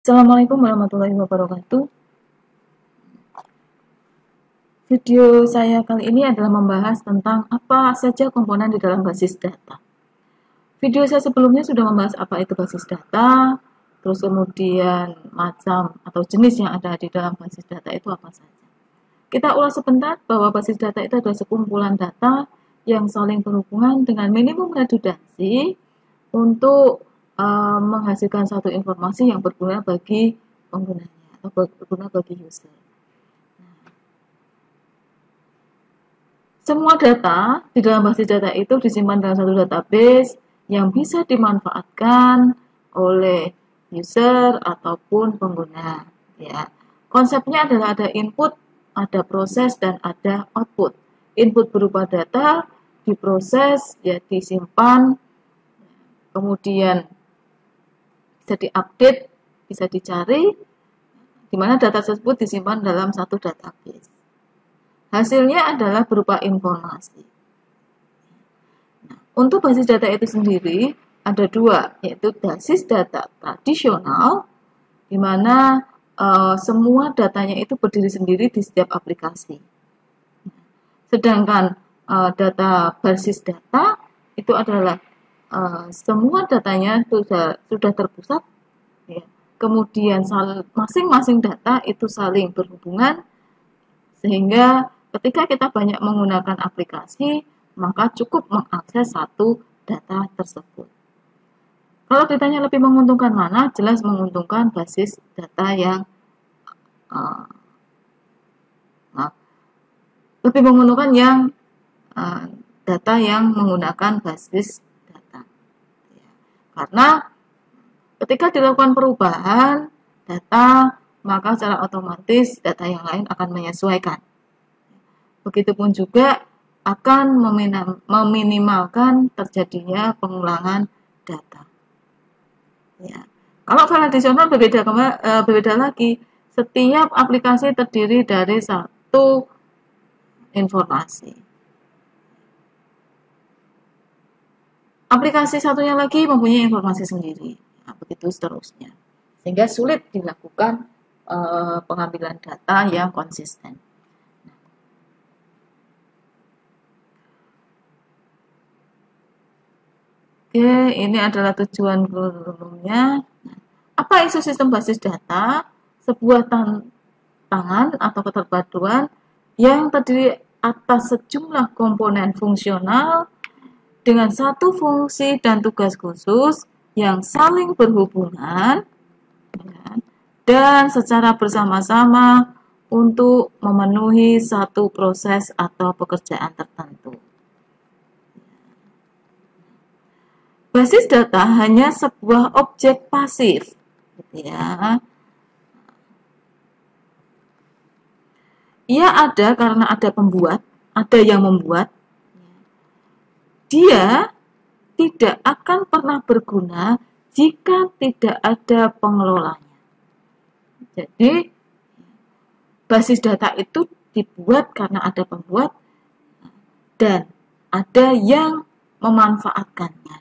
Assalamualaikum warahmatullahi wabarakatuh. Video saya kali ini adalah membahas tentang apa saja komponen di dalam basis data. Video saya sebelumnya sudah membahas apa itu basis data, terus kemudian macam atau jenis yang ada di dalam basis data itu apa saja. Kita ulas sebentar bahwa basis data itu adalah sekumpulan data yang saling berhubungan dengan minimum redundansi untuk menghasilkan satu informasi yang berguna bagi penggunanya atau berguna bagi user. Semua data di dalam basis data itu disimpan dalam satu database yang bisa dimanfaatkan oleh user ataupun pengguna. Ya. Konsepnya adalah ada input, ada proses, dan ada output. Input berupa data, diproses, ya disimpan, kemudian bisa diupdate, bisa dicari, di mana data tersebut disimpan dalam satu database. Hasilnya adalah berupa informasi. Nah, untuk basis data itu sendiri ada dua, yaitu basis data tradisional, di mana semua datanya itu berdiri sendiri di setiap aplikasi. Sedangkan data basis data itu adalah semua datanya sudah terpusat, ya. Kemudian masing-masing data itu saling berhubungan, sehingga ketika kita banyak menggunakan aplikasi, maka cukup mengakses satu data tersebut. Kalau ditanya lebih menguntungkan mana, jelas menguntungkan basis data yang lebih menguntungkan yang data yang menggunakan basis data. Karena ketika dilakukan perubahan data, maka secara otomatis data yang lain akan menyesuaikan. Begitupun juga akan meminimalkan terjadinya pengulangan data. Ya. Kalau file additional berbeda lagi. Setiap aplikasi terdiri dari satu informasi. Aplikasi satunya lagi mempunyai informasi sendiri. Nah, begitu seterusnya. Sehingga sulit dilakukan pengambilan data yang konsisten. Oke, ini adalah tujuan umumnya. Apa isu sistem basis data? Sebuah tantangan atau keterpaduan yang terdiri atas sejumlah komponen fungsional dengan satu fungsi dan tugas khusus yang saling berhubungan, ya, dan secara bersama-sama untuk memenuhi satu proses atau pekerjaan tertentu. Basis data hanya sebuah objek pasif, ya. Ia ada karena ada pembuat, ada yang membuat. Dia tidak akan pernah berguna jika tidak ada pengelolanya. Jadi, basis data itu dibuat karena ada pembuat dan ada yang memanfaatkannya.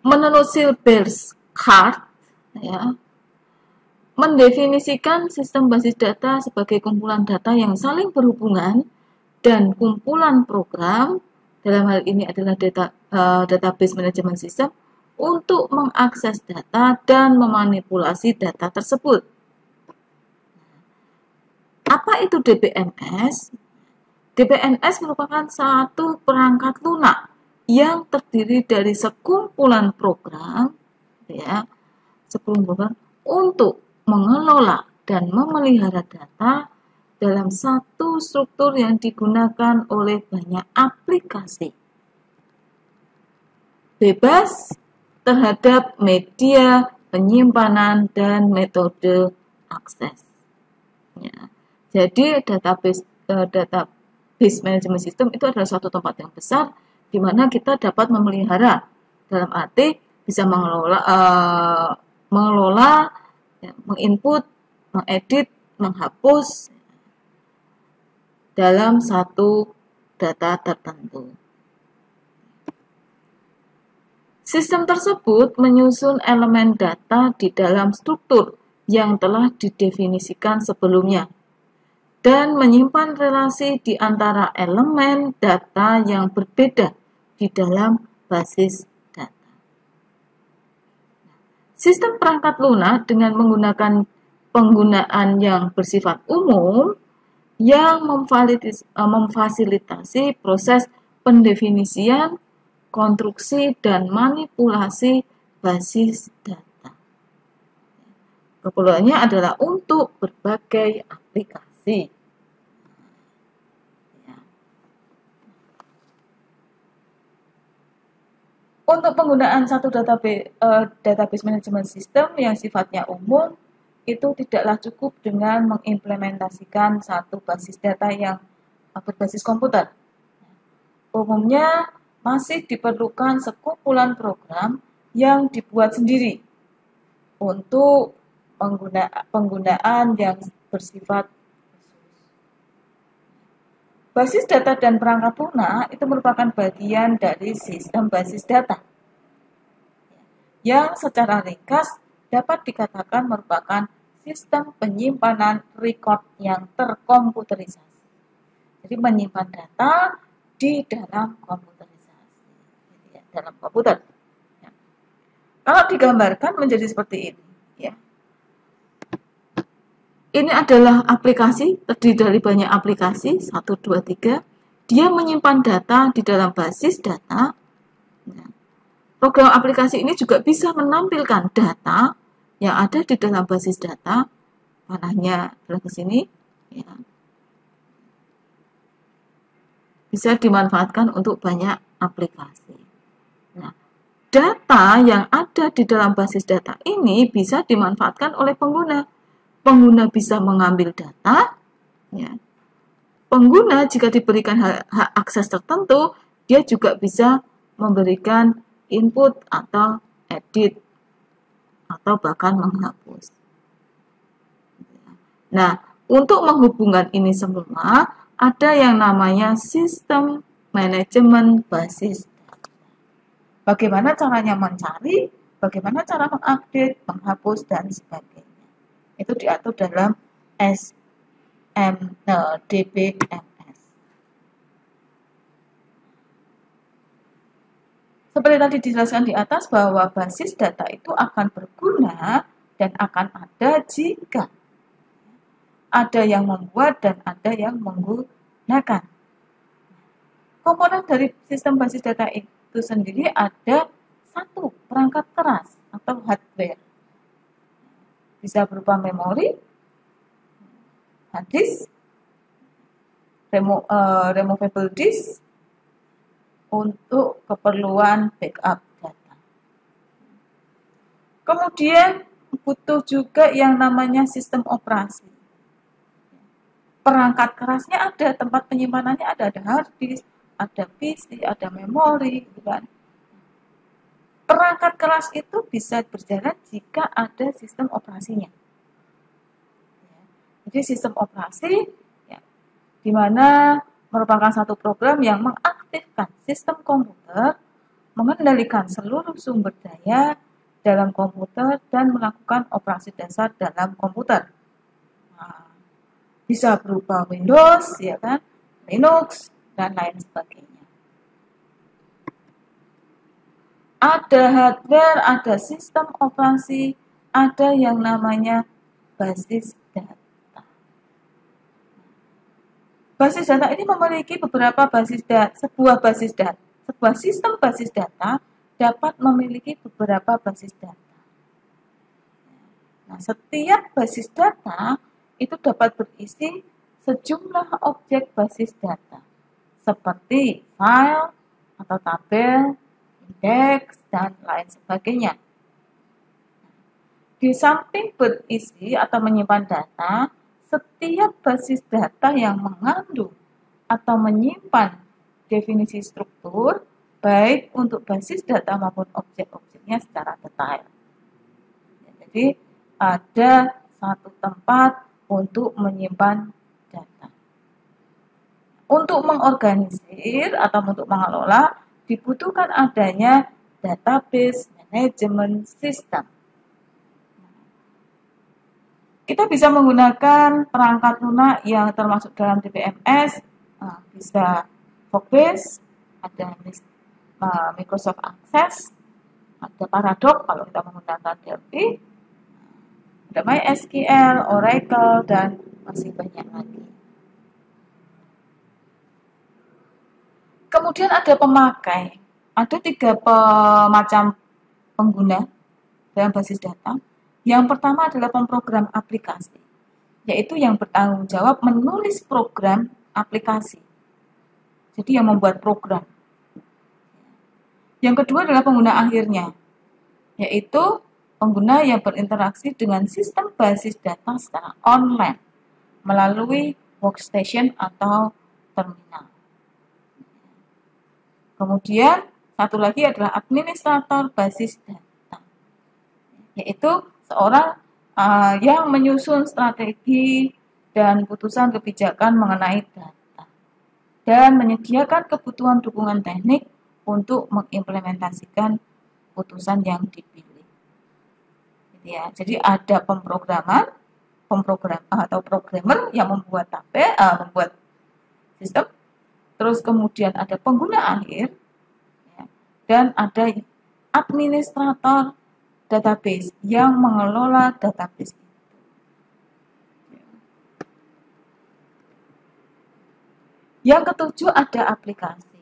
Menurut Silberschatz, ya, mendefinisikan sistem basis data sebagai kumpulan data yang saling berhubungan dan kumpulan program, dalam hal ini adalah database management system, untuk mengakses data dan memanipulasi data tersebut. Apa itu DBMS? DBMS merupakan satu perangkat lunak yang terdiri dari sekumpulan program, ya, untuk mengelola dan memelihara data dalam satu struktur yang digunakan oleh banyak aplikasi. Bebas terhadap media penyimpanan dan metode akses. Ya. Jadi database management system itu adalah suatu tempat yang besar di mana kita dapat memelihara, dalam arti bisa mengelola, ya, menginput, mengedit, menghapus dalam satu data tertentu. Sistem tersebut menyusun elemen data di dalam struktur yang telah didefinisikan sebelumnya dan menyimpan relasi di antara elemen data yang berbeda di dalam basis data. Sistem perangkat lunak dengan menggunakan penggunaan yang bersifat umum yang memfasilitasi proses pendefinisian, konstruksi, dan manipulasi basis data. Keperluannya adalah untuk berbagai aplikasi. Untuk penggunaan satu database management system yang sifatnya umum, itu tidaklah cukup dengan mengimplementasikan satu basis data yang berbasis komputer. Umumnya masih diperlukan sekumpulan program yang dibuat sendiri untuk penggunaan yang bersifat basis data dan perangkat lunak itu merupakan bagian dari sistem basis data yang secara ringkas dapat dikatakan merupakan sistem penyimpanan record yang terkomputerisasi. Jadi menyimpan data di dalam komputerisasi, dalam komputer. Kalau digambarkan menjadi seperti ini, ya. Ini adalah aplikasi, terdiri dari banyak aplikasi, 1, 2, 3. Dia menyimpan data di dalam basis data. Program aplikasi ini juga bisa menampilkan data yang ada di dalam basis data. Panahnya adalah ke sini. Ya. Bisa dimanfaatkan untuk banyak aplikasi. Nah, data yang ada di dalam basis data ini bisa dimanfaatkan oleh pengguna. Pengguna bisa mengambil data, ya. Pengguna jika diberikan hak akses tertentu, dia juga bisa memberikan input atau edit, atau bahkan menghapus. Nah, untuk menghubungkan ini semua, ada yang namanya sistem manajemen basis data. Bagaimana caranya mencari, bagaimana cara mengupdate, menghapus, dan sebagainya. Itu diatur dalam DBMS. Seperti tadi dijelaskan di atas bahwa basis data itu akan berguna dan akan ada jika ada yang membuat dan ada yang menggunakan. Komponen dari sistem basis data itu sendiri ada satu perangkat keras atau hardware. Bisa berupa memori, hard disk, removable disk untuk keperluan backup data. Kemudian butuh juga yang namanya sistem operasi. Perangkat kerasnya ada, tempat penyimpanannya ada hard disk, ada PC, ada memori, gitu kan. Perangkat keras itu bisa berjalan jika ada sistem operasinya. Jadi sistem operasi ya, di mana merupakan satu program yang mengaktifkan sistem komputer, mengendalikan seluruh sumber daya dalam komputer dan melakukan operasi dasar dalam komputer. Nah, bisa berupa Windows, ya kan, Linux dan lain sebagainya. Ada hardware, ada sistem operasi, ada yang namanya basis data. Basis data ini memiliki beberapa basis data. Sebuah sistem basis data dapat memiliki beberapa basis data. Nah, setiap basis data itu dapat berisi sejumlah objek basis data, seperti file atau tabel, indeks, dan lain sebagainya. Di samping berisi atau menyimpan data, setiap basis data yang mengandung atau menyimpan definisi struktur, baik untuk basis data maupun objek-objeknya secara detail. Jadi, ada satu tempat untuk menyimpan data. Untuk mengorganisir atau untuk mengelola, dibutuhkan adanya Database Management System. Kita bisa menggunakan perangkat lunak yang termasuk dalam DBMS, bisa Workspace, ada Microsoft Access, ada Paradox kalau kita menggunakan Delphi, ada MySQL, Oracle, dan masih banyak lagi. Kemudian ada pemakai, ada 3 macam pengguna dalam basis data. Yang pertama adalah pemrogram aplikasi, yaitu yang bertanggung jawab menulis program aplikasi. Jadi yang membuat program. Yang kedua adalah pengguna akhirnya, yaitu pengguna yang berinteraksi dengan sistem basis data secara online melalui workstation atau terminal. Kemudian satu lagi adalah administrator basis data, yaitu seorang yang menyusun strategi dan putusan kebijakan mengenai data dan menyediakan kebutuhan dukungan teknik untuk mengimplementasikan putusan yang dipilih. Jadi ada pemrograman, atau programmer yang membuat membuat sistem, terus kemudian ada pengguna akhir, dan ada administrator database yang mengelola database itu. Yang ketujuh ada aplikasi.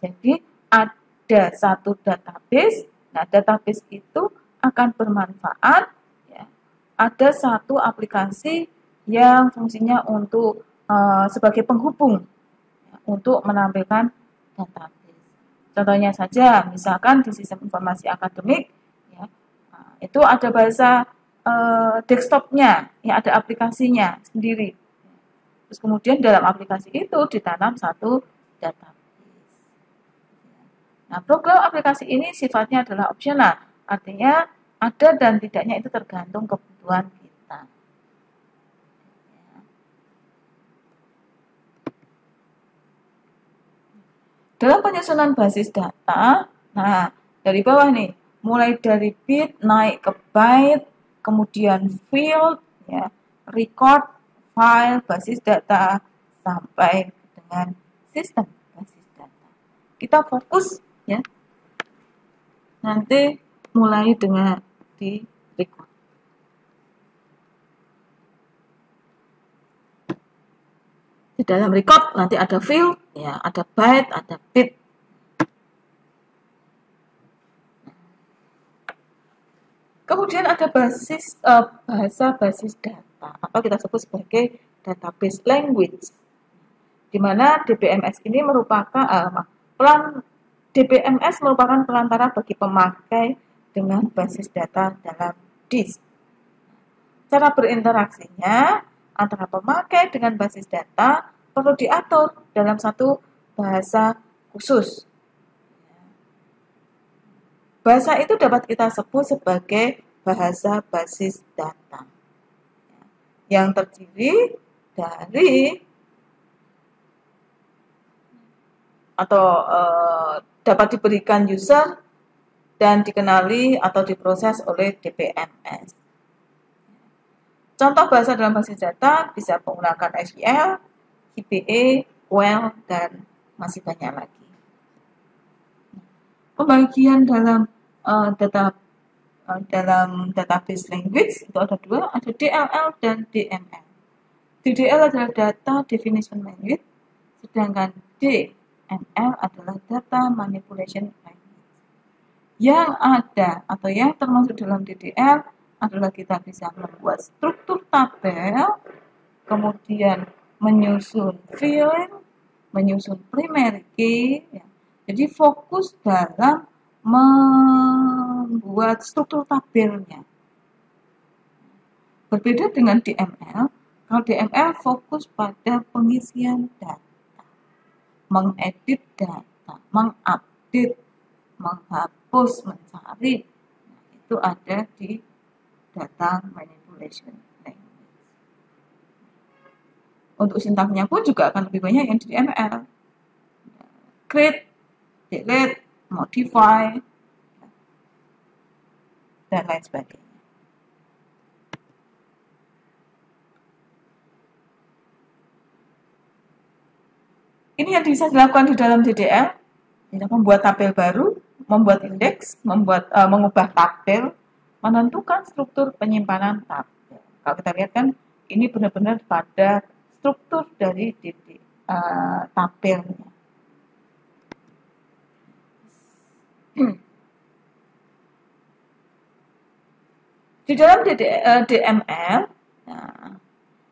Jadi ada satu database. Nah, database itu akan bermanfaat. Ada satu aplikasi yang fungsinya untuk sebagai penghubung untuk menampilkan database. Contohnya saja, misalkan di sistem informasi akademik, itu ada bahasa desktopnya, ada aplikasinya sendiri. Terus kemudian dalam aplikasi itu ditanam satu database. Nah, program aplikasi ini sifatnya adalah opsional, artinya ada dan tidaknya itu tergantung kebutuhan kita. Dalam penyusunan basis data, nah dari bawah nih, mulai dari bit naik ke byte, kemudian field, record, file, basis data, sampai dengan sistem basis data. Kita fokus nanti mulai dengan di record. Di dalam record nanti ada field, ada byte, ada bit. Kemudian ada bahasa basis data atau kita sebut sebagai database language, di mana DBMS ini merupakan DBMS merupakan perantara bagi pemakai dengan basis data dalam disk. Cara berinteraksinya antara pemakai dengan basis data perlu diatur dalam satu bahasa khusus. Bahasa itu dapat kita sebut sebagai bahasa basis data, yang terdiri dari atau dapat diberikan user dan dikenali atau diproses oleh DBMS. Contoh bahasa dalam basis data bisa menggunakan SQL, VBA, QL, dan masih banyak lagi. Pembagian dalam database language itu ada 2, ada DLL dan DML. DDL adalah data definition language, sedangkan DML adalah data manipulation language. Yang ada atau yang termasuk dalam DDL adalah kita bisa membuat struktur tabel, kemudian menyusun field, menyusun primary key. Jadi fokus dalam membuat struktur tabelnya. Berbeda dengan DML, kalau DML fokus pada pengisian data, mengedit data, mengupdate, menghapus, mencari. Itu ada di data manipulation language. Untuk sintaknya pun juga akan lebih banyak yang di DML. Create, delete, modify, dan lain sebagainya. Ini yang bisa dilakukan di dalam DDL, membuat tabel baru, membuat indeks, mengubah tabel, menentukan struktur penyimpanan tabel. Kalau kita lihat kan, ini benar-benar pada struktur dari tabelnya. Di dalam DML, nah,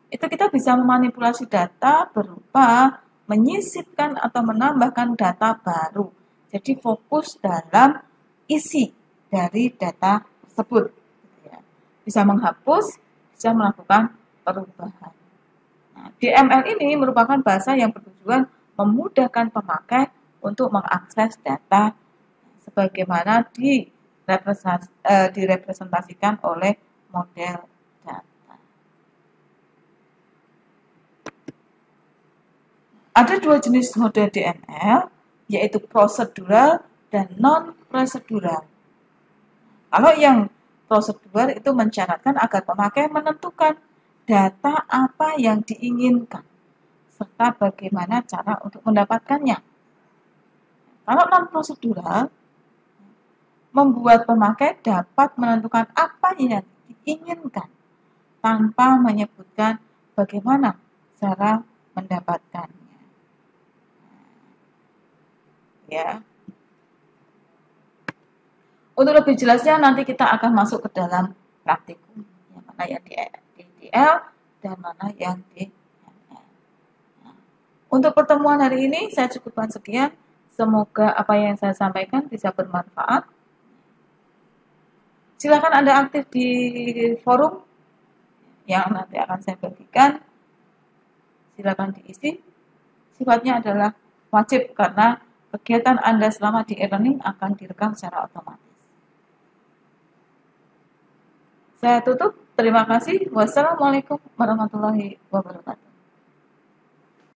itu kita bisa memanipulasi data berupa menyisipkan atau menambahkan data baru. Jadi fokus dalam isi dari data tersebut. Bisa menghapus, bisa melakukan perubahan. Nah, DML ini merupakan bahasa yang bertujuan memudahkan pemakai untuk mengakses data sebagaimana direpresentasikan oleh model data. Ada dua jenis model DML, yaitu prosedural dan non-prosedural. Kalau yang prosedural itu mensyaratkan agar pemakai menentukan data apa yang diinginkan, serta bagaimana cara untuk mendapatkannya. Kalau non-prosedural, membuat pemakai dapat menentukan apa yang diinginkan, tanpa menyebutkan bagaimana cara mendapatkannya. Ya. Untuk lebih jelasnya nanti kita akan masuk ke dalam praktikum, yang mana yang di DDL dan mana yang di ML. Nah, untuk pertemuan hari ini saya cukupkan sekian. Semoga apa yang saya sampaikan bisa bermanfaat. Silakan Anda aktif di forum yang nanti akan saya bagikan. Silakan diisi. Sifatnya adalah wajib karena kegiatan Anda selama di e-learning akan direkam secara otomatis. Saya tutup. Terima kasih. Wassalamualaikum warahmatullahi wabarakatuh.